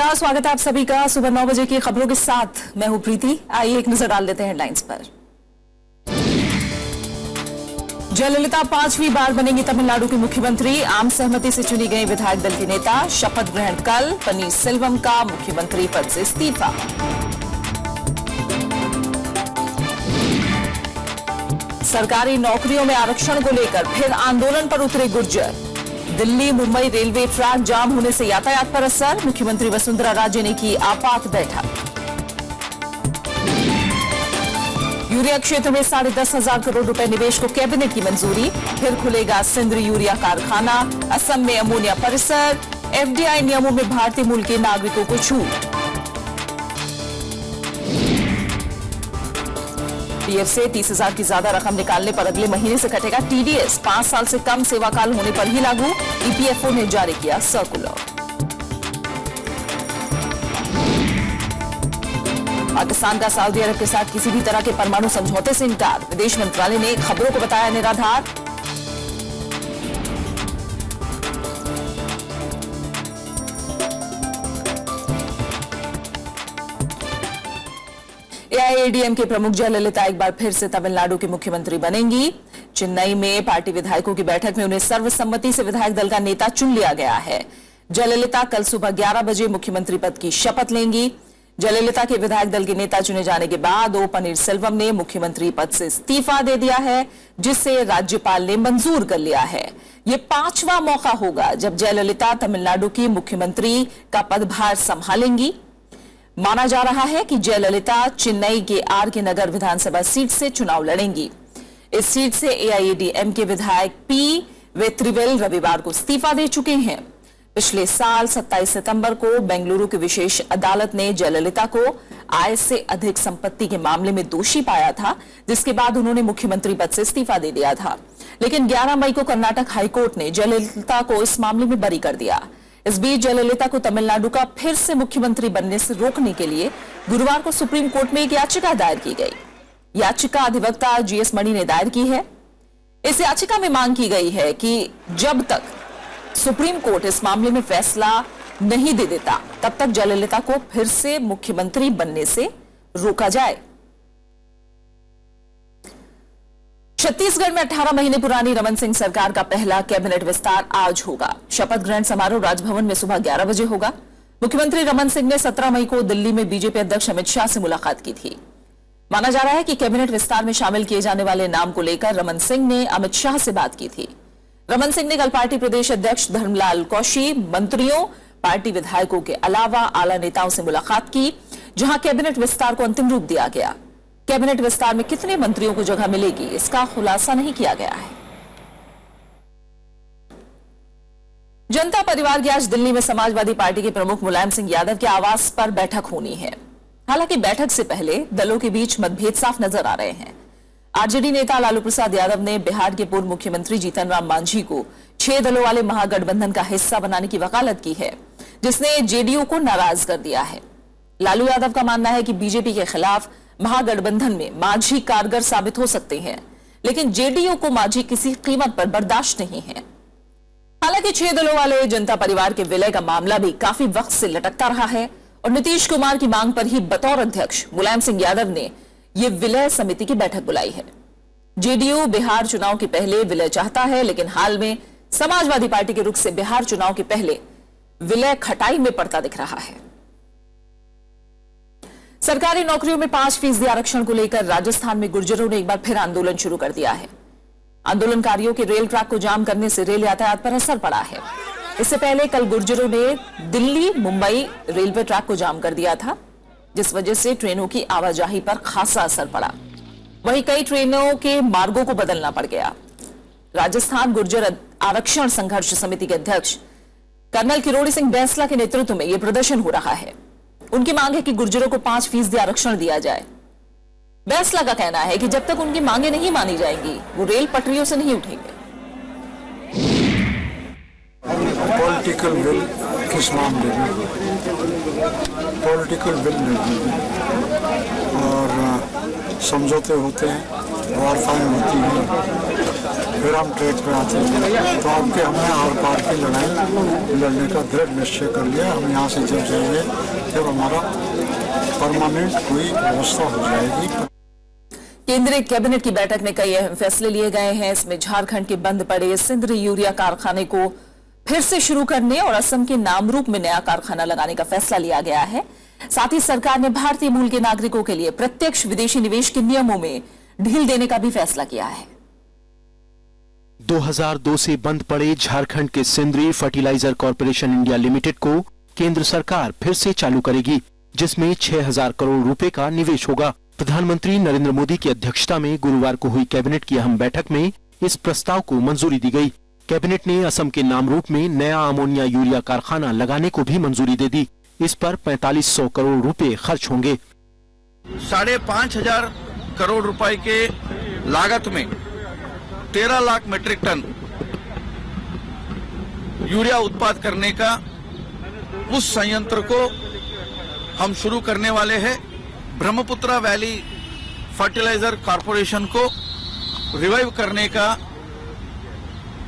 नमस्कार, स्वागत है आप सभी का सुबह 9 बजे की खबरों के साथ। मैं हूं प्रीति। आइए एक नजर डाल देते हैं हेडलाइंस पर। जयललिता 5वीं बार बनेंगी तमिलनाडु की मुख्यमंत्री। आम सहमति से चुनी गई विधायक दल के नेता। शपथ ग्रहण कल। पनीर सेल्वम का मुख्यमंत्री पद से इस्तीफा। सरकारी नौकरियों में आरक्षण को लेकर फिर आंदोलन पर उतरे गुर्जर। दिल्ली मुंबई रेलवे ट्रैक जाम होने से यातायात पर असर। मुख्यमंत्री वसुंधरा राजे ने की आपात बैठक। यूरिया क्षेत्र में 10,500 करोड़ रुपए निवेश को कैबिनेट की मंजूरी। फिर खुलेगा सिंदरी यूरिया कारखाना। असम में अमोनिया परिसर। एफडीआई नियमों में भारतीय मूल के नागरिकों को छूट। पीएफ से 30,000 की ज्यादा रकम निकालने पर अगले महीने से कटेगा टीडीएस। 5 साल से कम सेवाकाल होने पर ही लागू। ईपीएफओ ने जारी किया सर्कुलर। पाकिस्तान का सऊदी अरब के साथ किसी भी तरह के परमाणु समझौते से इनकार। विदेश मंत्रालय ने खबरों को बताया निराधार। एआईएडीएम के प्रमुख जयललिता एक बार फिर से तमिलनाडु की मुख्यमंत्री बनेंगी। चेन्नई में पार्टी विधायकों की बैठक में उन्हें सर्वसम्मति से विधायक दल का नेता चुन लिया गया है। जयललिता कल सुबह 11 बजे मुख्यमंत्री पद की शपथ लेंगी। जयललिता के विधायक दल के नेता चुने जाने के बाद ओ पनीर सेल्वम ने मुख्यमंत्री पद से इस्तीफा दे दिया है, जिसे राज्यपाल ने मंजूर कर लिया है। यह 5वां मौका होगा जब जयललिता तमिलनाडु की मुख्यमंत्री का पदभार संभालेंगी। माना जा रहा है कि जयललिता चेन्नई के आर.के. नगर विधानसभा सीट से चुनाव लड़ेंगी। इस सीट से एआईएडीएम के विधायक पी वेत्रिवेल रविवार को इस्तीफा दे चुके हैं। पिछले साल 27 सितंबर को बेंगलुरु की विशेष अदालत ने जयललिता को आय से अधिक संपत्ति के मामले में दोषी पाया था, जिसके बाद उन्होंने मुख्यमंत्री पद से इस्तीफा दे दिया था। लेकिन 11 मई को कर्नाटक हाईकोर्ट ने जयललिता को इस मामले में बरी कर दिया। इस बीच जयललिता को तमिलनाडु का फिर से मुख्यमंत्री बनने से रोकने के लिए गुरुवार को सुप्रीम कोर्ट में एक याचिका दायर की गई। याचिका अधिवक्ता जीएस मणि ने दायर की है। इस याचिका में मांग की गई है कि जब तक सुप्रीम कोर्ट इस मामले में फैसला नहीं दे देता, तब तक जयललिता को फिर से मुख्यमंत्री बनने से रोका जाए। छत्तीसगढ़ में 18 महीने पुरानी रमन सिंह सरकार का पहला कैबिनेट विस्तार आज होगा। शपथ ग्रहण समारोह राजभवन में सुबह 11 बजे होगा। मुख्यमंत्री रमन सिंह ने 17 मई को दिल्ली में बीजेपी अध्यक्ष अमित शाह से मुलाकात की थी। माना जा रहा है कि कैबिनेट विस्तार में शामिल किए जाने वाले नाम को लेकर रमन सिंह ने अमित शाह से बात की थी। रमन सिंह ने कल पार्टी प्रदेश अध्यक्ष धर्मलाल कौशी, मंत्रियों, पार्टी विधायकों के अलावा आला नेताओं से मुलाकात की, जहां कैबिनेट विस्तार को अंतिम रूप दिया गया। कैबिनेट विस्तार में कितने मंत्रियों को जगह मिलेगी, इसका खुलासा नहीं किया गया है। जनता परिवार की आज दिल्ली में समाजवादी पार्टी के प्रमुख मुलायम सिंह यादव के आवास पर बैठक होनी है। हालांकि बैठक से पहले दलों के बीच मतभेद साफ नजर आ रहे हैं। आरजेडी नेता लालू प्रसाद यादव ने बिहार के पूर्व मुख्यमंत्री जीतन राम मांझी को 6 दलों वाले महागठबंधन का हिस्सा बनाने की वकालत की है, जिसने जेडीयू को नाराज कर दिया है। लालू यादव का मानना है कि बीजेपी के खिलाफ महागठबंधन में मांझी कारगर साबित हो सकते हैं, लेकिन जेडीयू को मांझी किसी कीमत पर बर्दाश्त नहीं है। हालांकि 6 दलों वाले जनता परिवार के विलय का मामला भी काफी वक्त से लटकता रहा है और नीतीश कुमार की मांग पर ही बतौर अध्यक्ष मुलायम सिंह यादव ने यह विलय समिति की बैठक बुलाई है। जेडीयू बिहार चुनाव के पहले विलय चाहता है, लेकिन हाल में समाजवादी पार्टी के रुख से बिहार चुनाव के पहले विलय खटाई में पड़ता दिख रहा है। सरकारी नौकरियों में 5% आरक्षण को लेकर राजस्थान में गुर्जरों ने एक बार फिर आंदोलन शुरू कर दिया है। आंदोलनकारियों के रेल ट्रैक को जाम करने से रेल यातायात पर असर पड़ा है। इससे पहले कल गुर्जरों ने दिल्ली मुंबई रेलवे ट्रैक को जाम कर दिया था, जिस वजह से ट्रेनों की आवाजाही पर खासा असर पड़ा। वहीं कई ट्रेनों के मार्गों को बदलना पड़ गया। राजस्थान गुर्जर आरक्षण संघर्ष समिति के अध्यक्ष कर्नल किरोड़ी सिंह बैंसला के नेतृत्व में यह प्रदर्शन हो रहा है। उनकी मांग है कि गुर्जरों को 5% आरक्षण दिया जाए। बैंसला का कहना है कि जब तक उनकी मांगे नहीं मानी जाएंगी, वो रेल पटरियों से नहीं उठेंगे। पॉलिटिकल विल किस मामले में? पॉलिटिकल विल नहीं और समझौते होते हैं, वार्ताएं होती हैं, फिर हम ट्रेड पे आते हैं। तो अब के हमने आर पार की लड़ाई लड़ने का दृढ़ निश्चय कर लिया। हम यहाँ से जब जाएंगे जब हमारा परमानेंट कोई व्यवस्था हो जाएगी। केंद्रीय कैबिनेट की बैठक में कई अहम फैसले लिए गए हैं। इसमें झारखंड के बंद पड़े सिंदरी यूरिया कारखाने को फिर से शुरू करने और असम के नामरूप में नया कारखाना लगाने का फैसला लिया गया है। साथ ही सरकार ने भारतीय मूल के नागरिकों के लिए प्रत्यक्ष विदेशी निवेश के नियमों में ढील देने का भी फैसला किया है। 2002 से बंद पड़े झारखंड के Sindri fertiliser corporation India limited को केंद्र सरकार फिर से चालू करेगी, जिसमें 6,000 करोड़ रुपए का निवेश होगा। प्रधानमंत्री नरेंद्र मोदी की अध्यक्षता में गुरुवार को हुई कैबिनेट की अहम बैठक में इस प्रस्ताव को मंजूरी दी गई। कैबिनेट ने असम के नामरूप में नया अमोनिया यूरिया कारखाना लगाने को भी मंजूरी दे दी। इस पर 4500 करोड़ रुपए खर्च होंगे। 5,500 करोड़ रुपए के लागत में 13 लाख मीट्रिक टन यूरिया उत्पादन करने का उस संयंत्र को हम शुरू करने वाले हैं। ब्रह्मपुत्रा वैली फर्टिलाइजर कॉर्पोरेशन को रिवाइव करने का,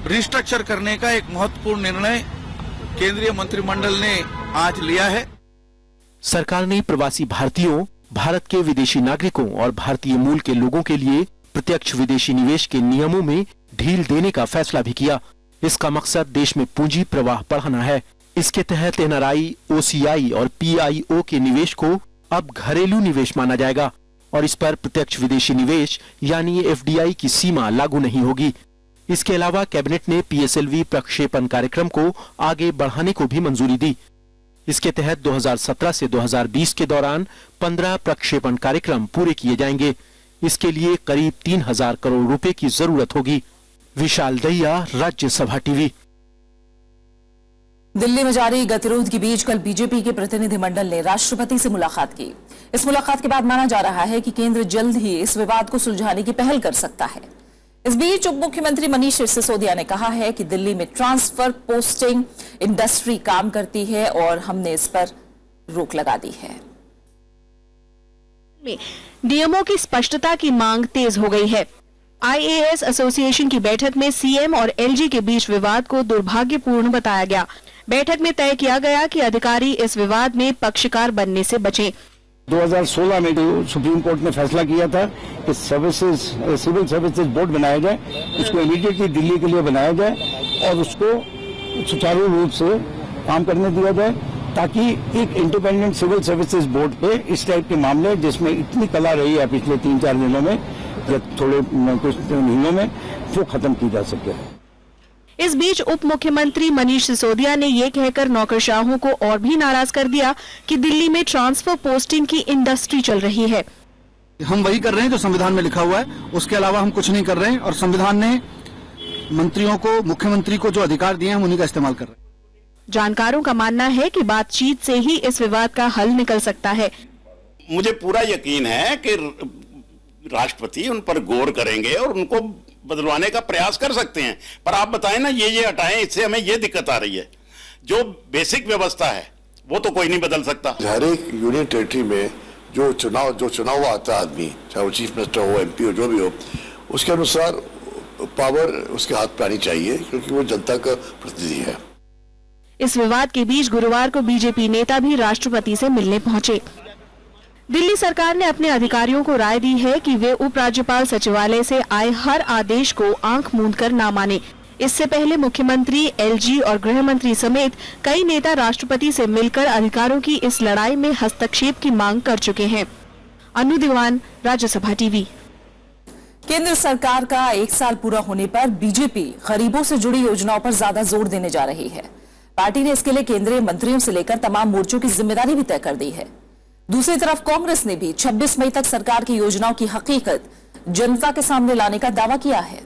रिस्ट्रक्चर करने का एक महत्वपूर्ण निर्णय केंद्रीय मंत्रिमंडल ने आज लिया है। सरकार ने प्रवासी भारतीयों, भारत के विदेशी नागरिकों और भारतीय मूल के लोगों के लिए प्रत्यक्ष विदेशी निवेश के नियमों में ढील देने का फैसला भी किया। इसका मकसद देश में पूंजी प्रवाह बढ़ाना है। इसके तहत एनआरआई, ओसीआई और पीआईओ के निवेश को अब घरेलू निवेश माना जाएगा और इस पर प्रत्यक्ष विदेशी निवेश यानी एफडीआई की सीमा लागू नहीं होगी। इसके अलावा कैबिनेट ने पीएसएलवी प्रक्षेपण कार्यक्रम को आगे बढ़ाने को भी मंजूरी दी। इसके तहत 2017 से 2020 के दौरान 15 प्रक्षेपण कार्यक्रम पूरे किए जाएंगे। इसके लिए करीब 3,000 करोड़ रुपए की जरूरत होगी। विशाल दहिया, राज्यसभा टीवी। दिल्ली में जारी गतिरोध के बीच कल बीजेपी के प्रतिनिधिमंडल ने राष्ट्रपति से मुलाकात की। इस मुलाकात के बाद माना जा रहा है कि केंद्र जल्द ही इस विवाद को सुलझाने की पहल कर सकता है। इस बीच उप मुख्यमंत्री मनीष सिसोदिया ने कहा है कि दिल्ली में ट्रांसफर पोस्टिंग इंडस्ट्री काम करती है और हमने इस पर रोक लगा दी है। नियमों की स्पष्टता की मांग तेज हो गई है। आईएएस एसोसिएशन की बैठक में सीएम और एलजी के बीच विवाद को दुर्भाग्यपूर्ण बताया गया। बैठक में तय किया गया कि अधिकारी इस विवाद में पक्षकार बनने से बचें। 2016 में जो सुप्रीम कोर्ट ने फैसला किया था कि सिविल सर्विसेज बोर्ड बनाया जाए, उसको इमीडिएटली दिल्ली के लिए बनाया जाए और उसको सुचारू रूप से काम करने दिया जाए, ताकि एक इंडिपेंडेंट सिविल सर्विसेज बोर्ड पे इस टाइप के मामले जिसमें इतनी कला रही है पिछले 3-4 दिनों में या थोड़े कुछ महीनों में, वो खत्म की जा सके। इस बीच उप मुख्यमंत्री मनीष सिसोदिया ने ये कहकर नौकरशाहों को और भी नाराज कर दिया कि दिल्ली में ट्रांसफर पोस्टिंग की इंडस्ट्री चल रही है। हम वही कर रहे हैं जो संविधान में लिखा हुआ है, उसके अलावा हम कुछ नहीं कर रहे हैं और संविधान ने मंत्रियों को, मुख्यमंत्री को जो अधिकार दिए हैं हम उन्हीं का इस्तेमाल कर रहे हैं। जानकारों का मानना है कि बातचीत से ही इस विवाद का हल निकल सकता है। मुझे पूरा यकीन है कि राष्ट्रपति उन पर गौर करेंगे और उनको बदलवाने का प्रयास कर सकते हैं। पर आप बताएं ना, ये हटाएं, इससे हमें ये दिक्कत आ रही है। जो बेसिक व्यवस्था है वो तो कोई नहीं बदल सकता। हर एक यूनियन टेरिटरी में जो चुनाव आता है आदमी, चाहे वो चीफ मिनिस्टर हो, एमपी हो, जो भी हो, उसके अनुसार पावर उसके हाथ पे आनी चाहिए, क्योंकि वो जनता का प्रतिनिधि है। इस विवाद के बीच गुरुवार को बीजेपी नेता भी राष्ट्रपति से मिलने पहुंचे। दिल्ली सरकार ने अपने अधिकारियों को राय दी है कि वे उपराज्यपाल सचिवालय से आए हर आदेश को आंख मूंद कर न माने। इससे पहले मुख्यमंत्री, एलजी और गृह मंत्री समेत कई नेता राष्ट्रपति से मिलकर अधिकारों की इस लड़ाई में हस्तक्षेप की मांग कर चुके हैं। अनु दीवान, राज्यसभा टीवी। केंद्र सरकार का 1 साल पूरा होने पर बीजेपी गरीबों से जुड़ी योजनाओं पर ज्यादा जोर देने जा रही है। पार्टी ने इसके लिए केंद्रीय मंत्रियों से लेकर तमाम मोर्चों की जिम्मेदारी भी तय कर दी है। दूसरी तरफ कांग्रेस ने भी 26 मई तक सरकार की योजनाओं की हकीकत जनता के सामने लाने का दावा किया है।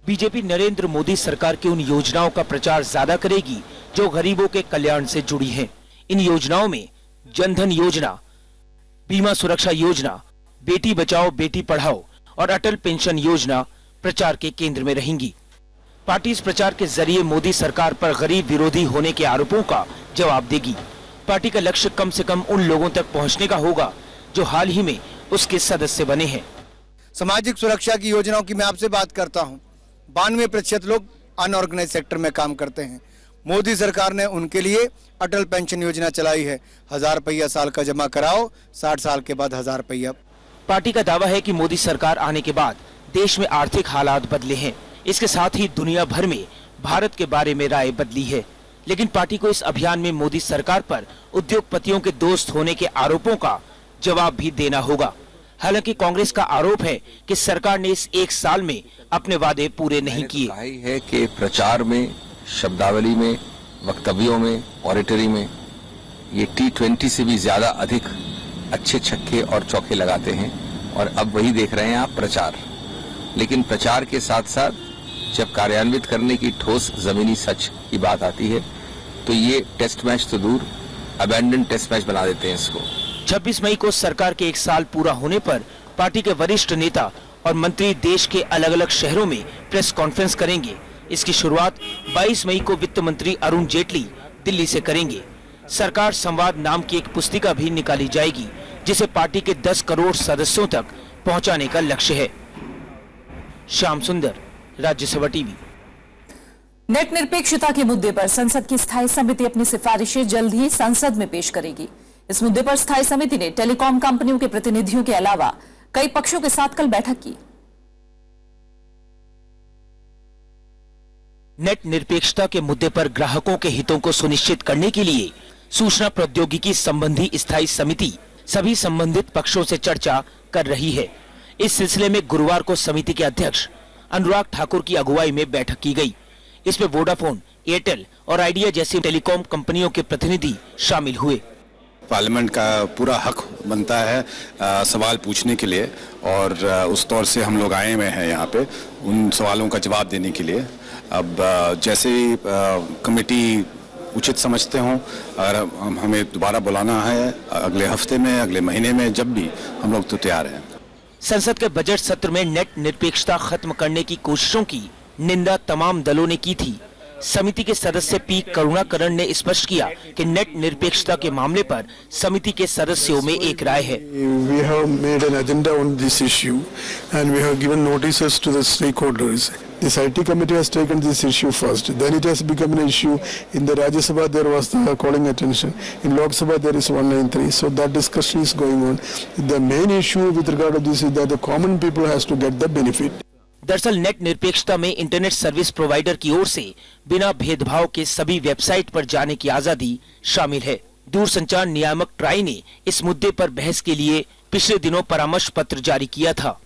बीजेपी नरेंद्र मोदी सरकार की उन योजनाओं का प्रचार ज्यादा करेगी जो गरीबों के कल्याण से जुड़ी हैं। इन योजनाओं में जनधन योजना, बीमा सुरक्षा योजना, बेटी बचाओ बेटी पढ़ाओ और अटल पेंशन योजना प्रचार के केंद्र में रहेंगी। पार्टी इस प्रचार के जरिए मोदी सरकार पर गरीब विरोधी होने के आरोपों का जवाब देगी। पार्टी का लक्ष्य कम से कम उन लोगों तक पहुंचने का होगा जो हाल ही में उसके सदस्य बने हैं। सामाजिक सुरक्षा की योजनाओं की मैं आपसे बात करता हूं, 92% लोग अनऑर्गेनाइज सेक्टर में काम करते हैं। मोदी सरकार ने उनके लिए अटल पेंशन योजना चलाई है। 1000 रुपया साल का जमा कराओ, 60 साल के बाद 1000 रुपया। पार्टी का दावा है कि मोदी सरकार आने के बाद देश में आर्थिक हालात बदले हैं। इसके साथ ही दुनिया भर में भारत के बारे में राय बदली है। लेकिन पार्टी को इस अभियान में मोदी सरकार पर उद्योगपतियों के दोस्त होने के आरोपों का जवाब भी देना होगा। हालांकि कांग्रेस का आरोप है कि सरकार ने इस एक साल में अपने वादे पूरे नहीं किए है कि प्रचार में, शब्दावली में, वक्तव्यों में, ऑरेटरी में ये T20 से भी ज्यादा अधिक अच्छे छक्के और चौके लगाते हैं और अब वही देख रहे हैं आप, प्रचार। लेकिन प्रचार के साथ साथ जब कार्यान्वित करने की ठोस जमीनी सच की बात आती है तो ये टेस्ट मैच तो दूर, अबैंडन टेस्ट मैच बना देते हैं इसको। 26 मई को सरकार के एक साल पूरा होने पर पार्टी के वरिष्ठ नेता और मंत्री देश के अलग अलग शहरों में प्रेस कॉन्फ्रेंस करेंगे। इसकी शुरुआत 22 मई को वित्त मंत्री अरुण जेटली दिल्ली से करेंगे। सरकार संवाद नाम की एक पुस्तिका भी निकाली जाएगी जिसे पार्टी के 10 करोड़ सदस्यों तक पहुंचाने का लक्ष्य है। श्याम सुंदर, राज्यसभा टीवी। नेट निरपेक्षता के मुद्दे पर संसद की स्थायी समिति अपनी सिफारिशें जल्द ही संसद में पेश करेगी। इस मुद्दे पर स्थायी समिति ने टेलीकॉम कंपनियों के प्रतिनिधियों के अलावा कई पक्षों के साथ कल बैठक की। नेट निरपेक्षता के मुद्दे पर ग्राहकों के हितों को सुनिश्चित करने के लिए सूचना प्रौद्योगिकी संबंधी स्थायी समिति सभी संबंधित पक्षों से चर्चा कर रही है। इस सिलसिले में गुरुवार को समिति के अध्यक्ष अनुराग ठाकुर की अगुवाई में बैठक की गई। इसमें वोडाफोन, एयरटेल और आइडिया जैसी टेलीकॉम कंपनियों के प्रतिनिधि शामिल हुए। पार्लियामेंट का पूरा हक बनता है सवाल पूछने के लिए और उस तौर से हम लोग आए हुए हैं यहाँ पे उन सवालों का जवाब देने के लिए। अब जैसे ही कमेटी उचित समझते हों और हमें दोबारा बुलाना है अगले हफ्ते में, अगले महीने में, जब भी, हम लोग तो तैयार हैं। संसद के बजट सत्र में नेट निरपेक्षता खत्म करने की कोशिशों की निंदा तमाम दलों ने की थी। समिति के सदस्य पी करुणाकरण ने स्पष्ट किया कि नेट निरपेक्षता के मामले पर समिति के सदस्यों में एक राय है। We have made an agenda on this issue and we have given notices to the stakeholders. This IT committee has taken this issue first. Then it has become an issue. In the Rajya Sabha there was the calling attention. In Lok Sabha there is 193. So that discussion is going on. The main issue with regard to this is that the common people has to get the benefit. दरअसल net निरपेक्षता में internet service provider की ओर से बिना भेदभाव के सभी website पर जाने की आजादी शामिल है। दूरसंचार नियामक ट्राई ने इस मुद्दे पर बहस के लिए पिछले दिनों परामर्श पत्र जारी किया था।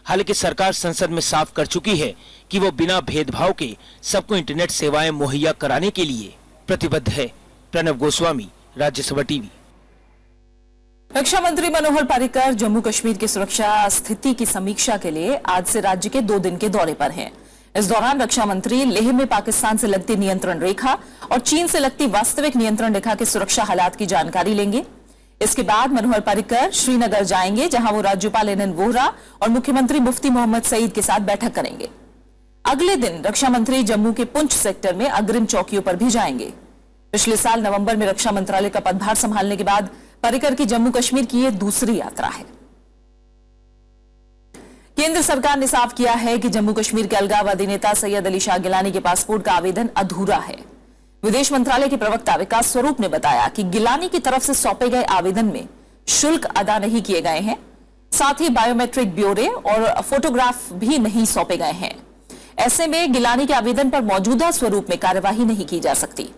हालांकि सरकार संसद में साफ कर चुकी है कि वो बिना भेदभाव के सबको इंटरनेट सेवाएं मुहैया कराने के लिए प्रतिबद्ध है। प्रणव गोस्वामी, राज्यसभा टीवी। रक्षा मंत्री मनोहर पर्रिकर जम्मू कश्मीर की सुरक्षा स्थिति की समीक्षा के लिए आज से राज्य के 2 दिन के दौरे पर हैं। इस दौरान रक्षा मंत्री लेह में पाकिस्तान से लगती नियंत्रण रेखा और चीन से लगती वास्तविक नियंत्रण रेखा के सुरक्षा हालात की जानकारी लेंगे। इसके बाद मनोहर पर्रिकर श्रीनगर जाएंगे, जहां वो राज्यपाल एनएन वोहरा और मुख्यमंत्री मुफ्ती मोहम्मद सईद के साथ बैठक करेंगे। अगले दिन रक्षा मंत्री जम्मू के पुंछ सेक्टर में अग्रिम चौकियों पर भी जाएंगे। पिछले साल नवंबर में रक्षा मंत्रालय का पदभार संभालने के बाद पर्रिकर की जम्मू कश्मीर की यह दूसरी यात्रा है। केंद्र सरकार ने साफ किया है कि जम्मू कश्मीर के अलगाववादी नेता सैयद अली शाह गिलानी के पासपोर्ट का आवेदन अधूरा है। विदेश मंत्रालय के प्रवक्ता विकास स्वरूप ने बताया कि गिलानी की तरफ से सौंपे गए आवेदन में शुल्क अदा नहीं किए गए हैं, साथ ही बायोमेट्रिक ब्यौरे और फोटोग्राफ भी नहीं सौंपे गए हैं। ऐसे में गिलानी के आवेदन पर मौजूदा स्वरूप में कार्यवाही नहीं की जा सकती।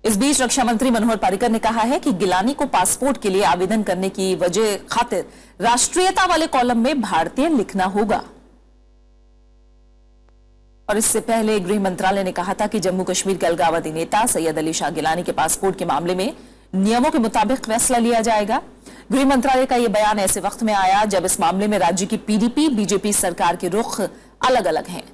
इस बीच रक्षा मंत्री मनोहर पर्रिकर ने कहा है कि गिलानी को पासपोर्ट के लिए आवेदन करने की वजह खातिर राष्ट्रीयता वाले कॉलम में भारतीय लिखना होगा। और इससे पहले गृह मंत्रालय ने कहा था कि जम्मू कश्मीर के अलगाववादी नेता सैयद अली शाह गिलानी के पासपोर्ट के मामले में नियमों के मुताबिक फैसला लिया जाएगा। गृह मंत्रालय का यह बयान ऐसे वक्त में आया जब इस मामले में राज्य की पीडीपी बीजेपी सरकार के रुख अलग अलग हैं।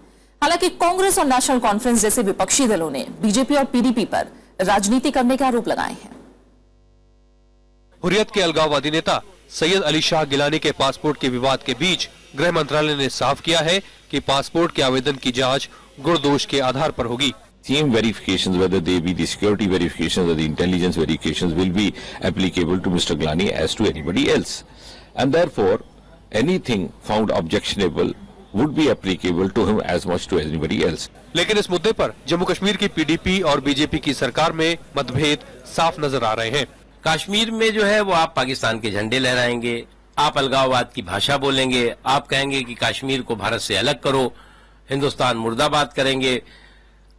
हालांकि कांग्रेस और नेशनल कॉन्फ्रेंस जैसे विपक्षी दलों ने बीजेपी और पीडीपी पर राजनीति करने के आरोप लगाए हैं। हुर्रियत के अलगाववादी नेता सैयद अली शाह गिलानी के पासपोर्ट के विवाद के बीच गृह मंत्रालय ने साफ किया है कि पासपोर्ट के आवेदन की जांच गुण दोष के आधार पर होगी। Same verifications, whether they be the security verifications or the intelligence verifications, will be applicable to Mr. Gilani as to anybody else. And therefore, anything found objectionable would be applicable to him as much to anybody else. लेकिन इस मुद्दे पर जम्मू कश्मीर की PDP और BJP की सरकार में मतभेद साफ नजर आ रहे हैं। कश्मीर में जो है वो आप पाकिस्तान के झंडे लहराएंगे, आप अलगाववाद की भाषा बोलेंगे, आप कहेंगे कि कश्मीर को भारत से अलग करो, हिंदुस्तान मुर्दाबाद करेंगे,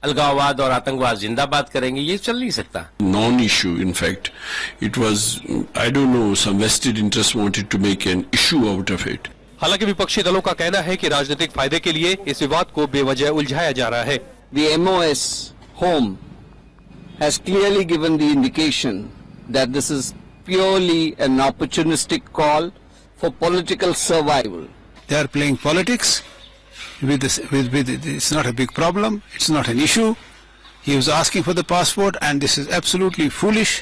अलगाववाद और आतंकवाद जिंदाबाद करेंगे, ये चल नहीं सकता। Non-issue, in fact, it was, I don't know, some vested interest wanted to make an issue out of it. हालांकि विपक्षी दलों का कहना है कि राजनीतिक फायदे के लिए इस विवाद को बेवजह उलझाया जा रहा है। The MOS home has clearly given the indication that this is purely an opportunistic call for political survival. They are playing politics with this. It's not a big problem. It's not an issue. He was asking for the passport, and this is absolutely foolish.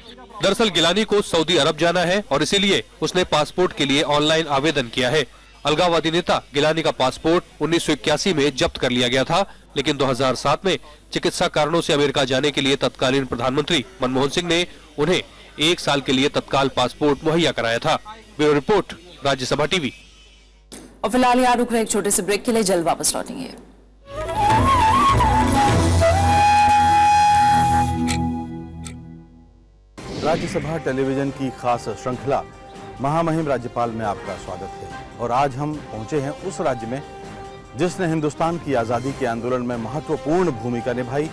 दरअसल गिलानी को Saudi अरब जाना है और इसीलिए उसने passport के लिए online आवेदन किया है। अलगाववादी नेता गिलानी का पासपोर्ट 1981 में जब्त कर लिया गया था, लेकिन 2007 में चिकित्सा कारणों से अमेरिका जाने के लिए तत्कालीन प्रधानमंत्री मनमोहन सिंह ने उन्हें 1 साल के लिए तत्काल पासपोर्ट मुहैया कराया था। Bureau report, Rajya Sabha TV. और फिलहाल यहाँ रुक रहे एक छोटे से ब्रेक के लिए, जल्द वापस लौटेंगे। राज्यसभा टेलीविजन की खास श्रृंखला महामहिम राज्यपाल में आपका स्वागत है। और आज हम पहुंचे हैं उस राज्य में जिसने हिंदुस्तान की आज़ादी के आंदोलन में महत्वपूर्ण भूमिका निभाई।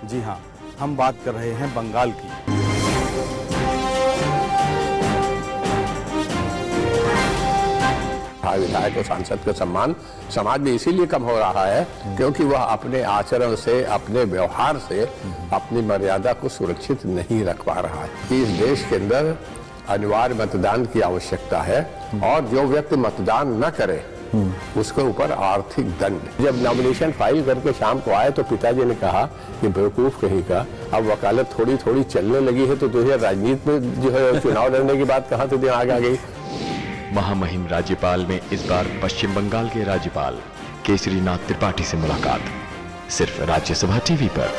जी हां, हम बात कर रहे हैं बंगाल की। विधायक और सांसद का सम्मान समाज में इसीलिए कम हो रहा है क्योंकि वह अपने आचरण से, अपने व्यवहार से अपनी मर्यादा को सुरक्षित नहीं रख पा रहा है। इस देश के अंदर अनिवार्य मतदान की आवश्यकता है और जो व्यक्ति मतदान न करे उसके ऊपर आर्थिक दंड। जब नॉमिनेशन फाइल करके शाम को आए तो पिताजी ने कहा कि बेवकूफ कहीं का, अब वकालत थोड़ी थोड़ी चलने लगी है तो तुझे राजनीति में जो है चुनाव लड़ने की बात कहाँ से दिमाग आ गई। महामहिम राज्यपाल में इस बार पश्चिम बंगाल के राज्यपाल केसरीनाथ त्रिपाठी से मुलाकात, सिर्फ राज्यसभा टीवी पर।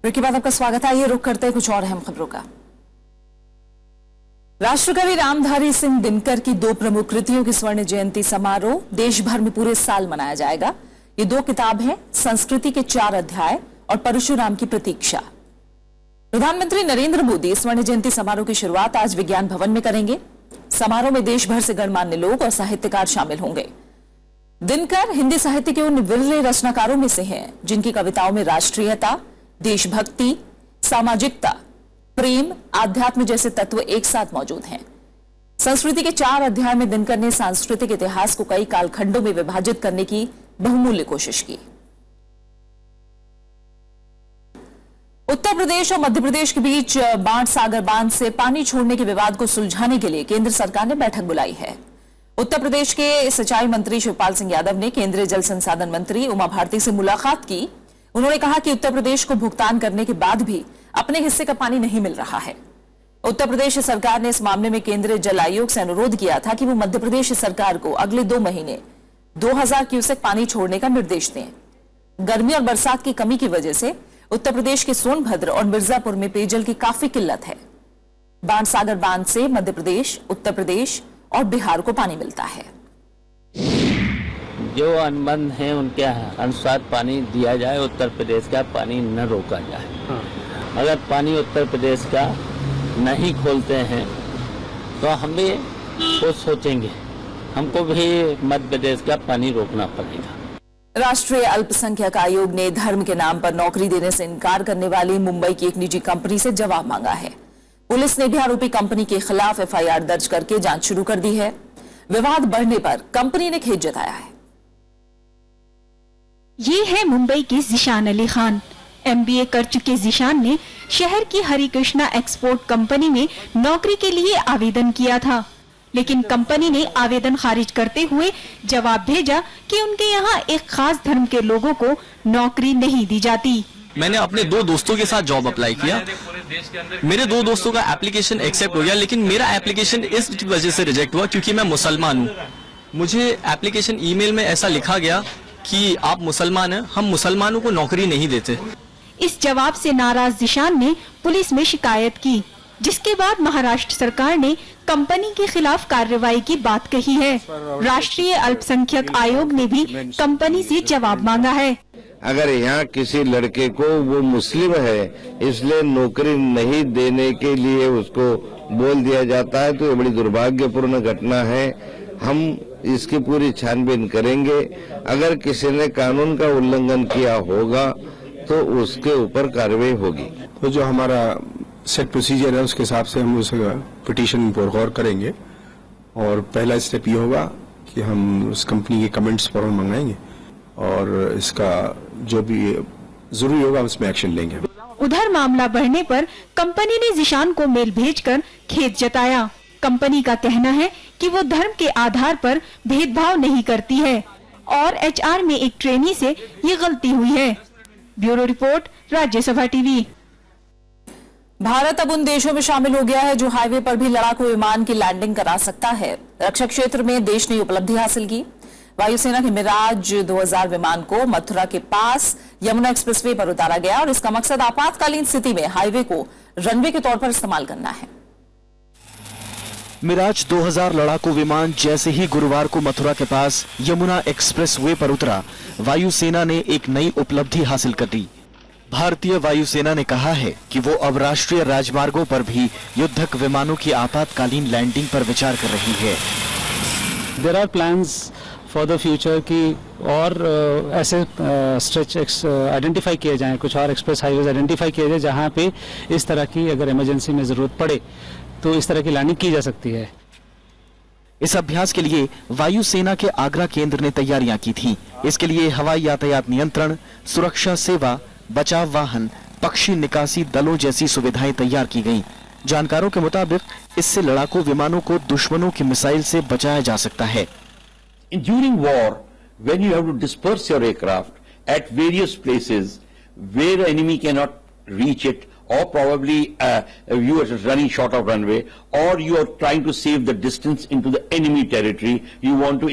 ब्रेक के बाद आपका स्वागत है। आइए रुक करते हैं कुछ और अहम खबरों का। राष्ट्रकवि रामधारी सिंह दिनकर की 2 प्रमुख कृतियों की स्वर्ण जयंती समारोह देश भर में पूरे साल मनाया जाएगा। ये 2 किताब हैं, संस्कृति के 4 अध्याय और परशुराम की प्रतीक्षा। प्रधानमंत्री नरेंद्र मोदी स्वर्ण जयंती समारोह की शुरुआत आज विज्ञान भवन में करेंगे। समारोह में देश भर से गणमान्य लोग और साहित्यकार शामिल होंगे। दिनकर हिंदी साहित्य के उन विरले रचनाकारों में से हैं जिनकी कविताओं में राष्ट्रीयता, देशभक्ति, सामाजिकता, प्रेम, आध्यात्म जैसे तत्व एक साथ मौजूद हैं। संस्कृति के 4 अध्याय में दिनकर ने सांस्कृतिक इतिहास को कई कालखंडों में विभाजित करने की बहुमूल्य कोशिश की। उत्तर प्रदेश और मध्य प्रदेश के बीच बाणसागर बांध से पानी छोड़ने के विवाद को सुलझाने के लिए केंद्र सरकार ने बैठक बुलाई है। उत्तर प्रदेश के सिंचाई मंत्री शिवपाल सिंह यादव ने केंद्रीय जल संसाधन मंत्री उमा भारती से मुलाकात की। उन्होंने कहा कि उत्तर प्रदेश को भुगतान करने के बाद भी अपने हिस्से का पानी नहीं मिल रहा है। उत्तर प्रदेश सरकार ने इस मामले में केंद्रीय जल आयोग से अनुरोध किया था कि वो मध्य प्रदेश सरकार को अगले 2 महीने 2000 क्यूसेक पानी छोड़ने का निर्देश दें। गर्मी और बरसात की कमी की वजह से उत्तर प्रदेश के सोनभद्र और मिर्जापुर में पेयजल की काफी किल्लत है। बाणसागर बांध से मध्य प्रदेश, उत्तर प्रदेश और बिहार को पानी मिलता है। जो अनुबंध है उनके अनुसार पानी दिया जाए, उत्तर प्रदेश का पानी न रोका जाए। अगर पानी उत्तर प्रदेश का नहीं खोलते हैं तो हम भी वो सोचेंगे, हमको भी मध्य प्रदेश का पानी रोकना पड़ेगा। राष्ट्रीय अल्पसंख्यक आयोग ने धर्म के नाम पर नौकरी देने से इनकार करने वाली मुंबई की एक निजी कंपनी से जवाब मांगा है। पुलिस ने भी आरोपी कंपनी के खिलाफ एफआईआर दर्ज करके जांच शुरू कर दी है। विवाद बढ़ने पर कंपनी ने खेद जताया है। ये है मुंबई के जिशान अली खान। MBA कर चुके जिशान ने शहर की हरिकृष्णा एक्सपोर्ट कंपनी में नौकरी के लिए आवेदन किया था, लेकिन कंपनी ने आवेदन खारिज करते हुए जवाब भेजा कि उनके यहाँ एक खास धर्म के लोगों को नौकरी नहीं दी जाती। मैंने अपने 2 दोस्तों के साथ जॉब अप्लाई किया। मेरे 2 दोस्तों का एप्लीकेशन एक्सेप्ट हो गया, लेकिन मेरा एप्लीकेशन इस वजह से रिजेक्ट हुआ क्योंकि मैं मुसलमान हूँ। मुझे एप्लीकेशन ईमेल में ऐसा लिखा गया कि आप मुसलमान हैं, हम मुसलमानों को नौकरी नहीं देते। इस जवाब से नाराज जिशान ने पुलिस में शिकायत की, जिसके बाद महाराष्ट्र सरकार ने कंपनी के खिलाफ कार्रवाई की बात कही है। राष्ट्रीय अल्पसंख्यक आयोग ने भी कंपनी से जवाब मांगा है। अगर यहाँ किसी लड़के को वो मुस्लिम है इसलिए नौकरी नहीं देने के लिए उसको बोल दिया जाता है तो ये बड़ी दुर्भाग्यपूर्ण घटना है। हम इसकी पूरी छानबीन करेंगे। अगर किसी ने कानून का उल्लंघन किया होगा तो उसके ऊपर कार्रवाई होगी। तो जो हमारा सेट प्रोसीजर है उसके हिसाब से हम उस पिटीशन पर गौर करेंगे और पहला स्टेप ये होगा कि हम उस कंपनी के कमेंट्स फौरन मंगाएंगे और इसका जो भी जरूरी होगा उसमें एक्शन लेंगे। उधर मामला बढ़ने पर कंपनी ने जिशान को मेल भेजकर खेद जताया। कंपनी का कहना है कि वो धर्म के आधार पर भेदभाव नहीं करती है और HR में एक ट्रेनी से ये गलती हुई है। Bureau report, Rajya Sabha TV. Bharat अब उन देशों में शामिल हो गया है जो हाईवे पर भी लड़ाकू विमान की लैंडिंग करा सकता है। रक्षा क्षेत्र में देश ने उपलब्धि हासिल की। वायुसेना के मिराज 2000 विमान को मथुरा के पास यमुना एक्सप्रेसवे पर उतारा गया और इसका मकसद आपातकालीन स्थिति में हाईवे को रनवे के तौर पर इस्तेमाल करना है। मिराज 2000 लड़ाकू विमान जैसे ही गुरुवार को मथुरा के पास यमुना एक्सप्रेसवे पर उतरा, वायुसेना ने एक नई उपलब्धि हासिल कर ली। भारतीय वायुसेना ने कहा है कि वो अब राष्ट्रीय राजमार्गों पर भी युद्धक विमानों की आपातकालीन लैंडिंग पर विचार कर रही है। There are plans for the future कि और ऐसे स्ट्रेच आइडेंटिफाई किए जाएं, कुछ और एक्सप्रेस हाईवेज आइडेंटिफाई किए जाए जहां पे इस तरह की अगर इमरजेंसी में जरूरत पड़े तो इस तरह की लैंडिंग की जा सकती है। इस अभ्यास के लिए वायुसेना के आगरा केंद्र ने तैयारियां की थी। इसके लिए हवाई यातायात नियंत्रण, सुरक्षा सेवा, बचाव वाहन, पक्षी निकासी दलों जैसी सुविधाएं तैयार की गईं। जानकारों के मुताबिक इससे लड़ाकू विमानों को दुश्मनों की मिसाइल से बचाया जा सकता है। During war, when you have to disperse your aircraft at various places where the enemy cannot reach it, or probably you are running short of runway, or you are trying to save the distance into the enemy territory, you want to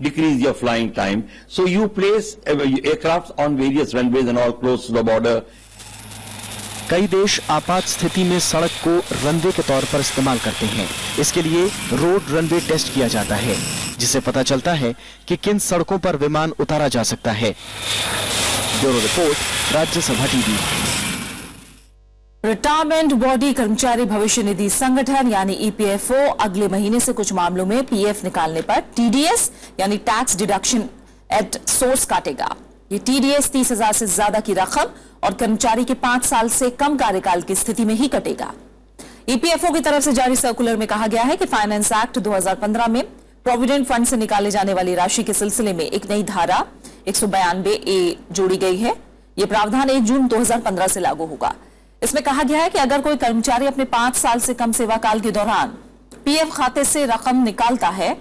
decrease your flying time, so you place aircraft on various runways and all close to the border. कई देश आपात स्थिति में सड़क को runway के तौर पर इस्तेमाल करते हैं। इसके लिए रोड रनवे टेस्ट किया जाता है, जिससे पता चलता है कि किन सड़कों पर विमान उतारा जा सकता है। Bureau report, Rajya Sabha TV. Retirement body कर्मचारी भविष्य निधि संगठन यानी EPFO अगले महीने से कुछ मामलों में PF निकालने पर TDS यानी टैक्स डिडक्शन एट सोर्स काटेगा। ये TDS 30,000 से ज्यादा की रकम और कर्मचारी के 5 साल से कम कार्यकाल की स्थिति में ही कटेगा। EPFO की तरफ से जारी सर्कुलर में कहा गया है कि फाइनेंस एक्ट 2015 में प्रोविडेंट फंड से निकाले जाने वाली राशि के सिलसिले में एक नई धारा 192A जोड़ी गई है। यह प्रावधान 1 जून 2015 से लागू होगा। इसमें कहा गया है कि अगर कोई कर्मचारी अपने 5 साल से कम सेवा काल के दौरान PF खाते से रकम निकालता है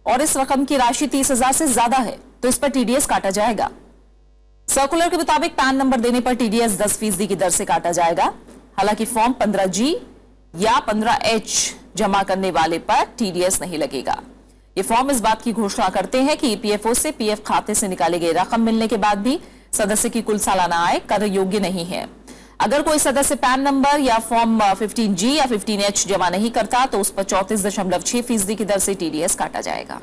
और इस रकम की राशि 30,000 से ज्यादा है तो इस पर TDS काटा जाएगा। सर्कुलर के मुताबिक पैन नंबर देने पर TDS 10% की दर से काटा जाएगा। हालांकि फॉर्म 15G या 15H जमा करने वाले पर TDS नहीं लगेगा। ये फॉर्म इस बात की घोषणा करते हैं कि EPFO से PF खाते से निकाले गए रकम मिलने के बाद भी सदस्य की कुल सालाना आय कर योग्य नहीं है। अगर कोई सदस्य पैन नंबर या फॉर्म 15G या 15H जमा नहीं करता तो उस पर 34.6% की दर से TDS काटा जाएगा।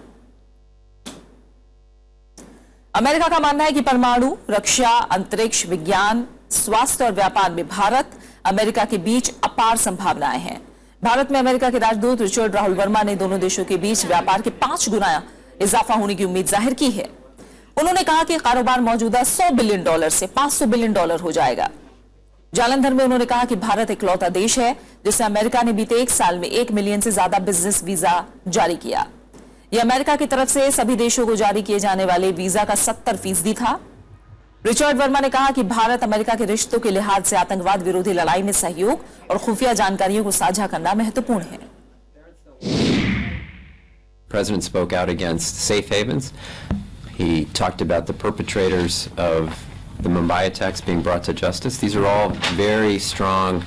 अमेरिका का मानना है कि परमाणु, रक्षा, अंतरिक्ष, विज्ञान, स्वास्थ्य और व्यापार में भारत अमेरिका के बीच अपार संभावनाएं हैं। भारत में अमेरिका के राजदूत रिचर्ड राहुल वर्मा ने दोनों देशों के बीच व्यापार के 5 गुना इजाफा होने की उम्मीद जाहिर की है। उन्होंने कहा कि कारोबार मौजूदा $100 बिलियन से $500 बिलियन हो जाएगा। जालंधर में उन्होंने कहा कि भारत इकलौता देश है जिसे अमेरिका ने बीते 1 साल में 1 मिलियन से ज्यादा बिजनेस वीजा जारी किया। यह अमेरिका की तरफ से सभी देशों को जारी किए जाने वाले वीजा का 70% था। रिचर्ड वर्मा ने कहा कि भारत अमेरिका के रिश्तों के लिहाज से आतंकवाद विरोधी लड़ाई में सहयोग और खुफिया जानकारियों को साझा करना महत्वपूर्ण है। President spoke out against safe havens. He talked about the perpetrators of the Mumbai attacks being brought to justice. These are all very strong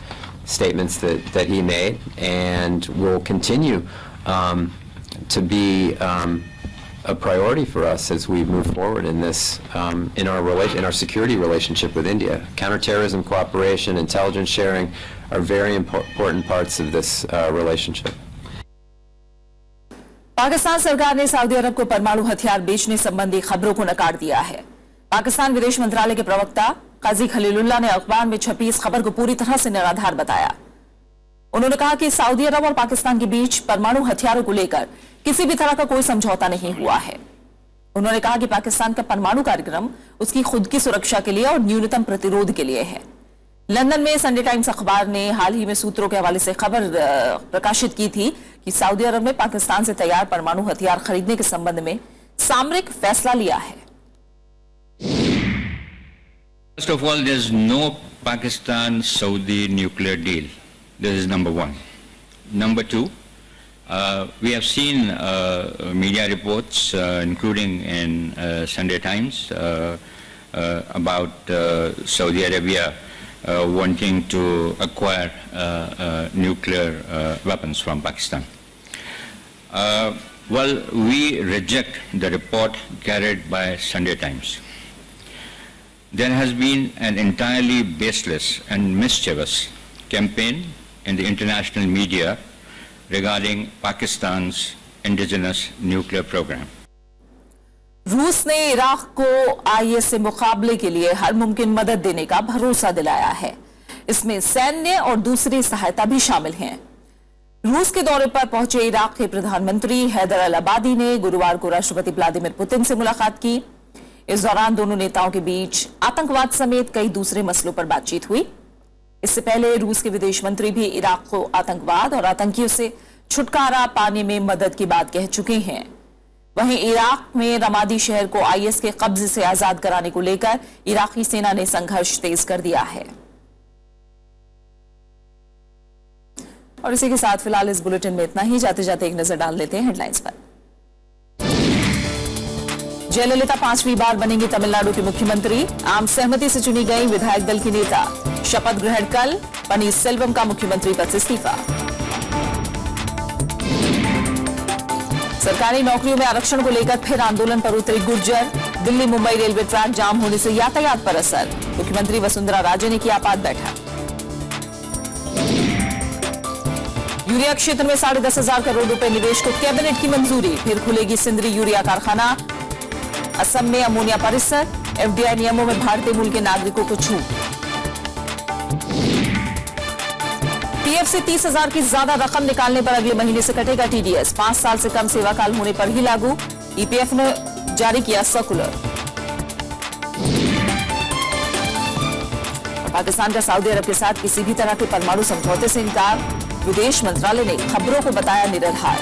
statements that he made and will continue to be a priority for us as we move forward in this, in our security relationship with India. Counterterrorism cooperation, intelligence sharing are very important parts of this relationship. Pakistan सरकार ने Saudi अरब को परमाणु हथियार बेचने संबंधी खबरों को नकार दिया है। पाकिस्तान विदेश मंत्रालय के प्रवक्ता काजी खलीलुल्लाह ने अखबार में छपी इस खबर को पूरी तरह से निराधार बताया। उन्होंने कहा कि सऊदी अरब और पाकिस्तान के बीच परमाणु हथियारों को लेकर किसी भी तरह का कोई समझौता नहीं हुआ है। उन्होंने कहा कि पाकिस्तान का परमाणु कार्यक्रम उसकी खुद की सुरक्षा के लिए और न्यूनतम प्रतिरोध के लिए है। लंदन में संडे टाइम्स अखबार ने हाल ही में सूत्रों के हवाले से खबर प्रकाशित की थी कि सऊदी अरब ने पाकिस्तान से तैयार परमाणु हथियार खरीदने के संबंध में सामरिक फैसला लिया है। First of all, there's no Pakistan-Saudi nuclear deal. This is number one. Number two, we have seen media reports, including in Sunday Times, about Saudi Arabia wanting to acquire nuclear weapons from Pakistan. Well, we reject the report carried by Sunday Times. There has been an entirely baseless and mischievous campaign in the international media regarding Pakistan's indigenous nuclear program. रूस ने Iraq को IS से मुकाबले के लिए हर मुमकिन मदद देने का भरोसा दिलाया है। इसमें सैन्य और दूसरी सहायता भी शामिल है। रूस के दौरे पर पहुंचे इराक के प्रधानमंत्री हैदर अल अबादी ने गुरुवार को राष्ट्रपति व्लादिमीर पुतिन से मुलाकात की। इस दौरान दोनों नेताओं के बीच आतंकवाद समेत कई दूसरे मसलों पर बातचीत हुई। इससे पहले रूस के विदेश मंत्री भी इराक को आतंकवाद और आतंकियों से छुटकारा पाने में मदद की बात कह चुके हैं। वहीं इराक में रमादी शहर को आईएस के कब्जे से आजाद कराने को लेकर इराकी सेना ने संघर्ष तेज कर दिया है। और इसी के साथ फिलहाल इस बुलेटिन में इतना ही। जाते जाते एक नजर डाल लेते हैं हेडलाइंस पर। जयललिता 5वीं बार बनेंगी तमिलनाडु की मुख्यमंत्री। आम सहमति से चुनी गई विधायक दल की नेता। शपथ ग्रहण कल। पनीरसेल्वम का मुख्यमंत्री पद से इस्तीफा। सरकारी नौकरियों में आरक्षण को लेकर फिर आंदोलन पर उतरे गुर्जर। दिल्ली मुंबई रेलवे ट्रैक जाम होने से यातायात पर असर। मुख्यमंत्री वसुंधरा राजे ने की आपात बैठक। यूरिया क्षेत्र में 10,500 करोड़ रुपए निवेश को कैबिनेट की मंजूरी। फिर खुलेगी सिंदरी यूरिया कारखाना। असम में अमोनिया परिसर। एफडीआई नियमों में भारतीय मूल के नागरिकों को छूट। पीएफ से 30,000 की ज्यादा रकम निकालने पर अगले महीने से कटेगा टीडीएस। 5 साल से कम सेवा काल होने पर ही लागू। ईपीएफ ने जारी किया सर्कुलर। पाकिस्तान का सऊदी अरब के साथ किसी भी तरह के परमाणु समझौते से इनकार। विदेश मंत्रालय ने खबरों को बताया निराधार।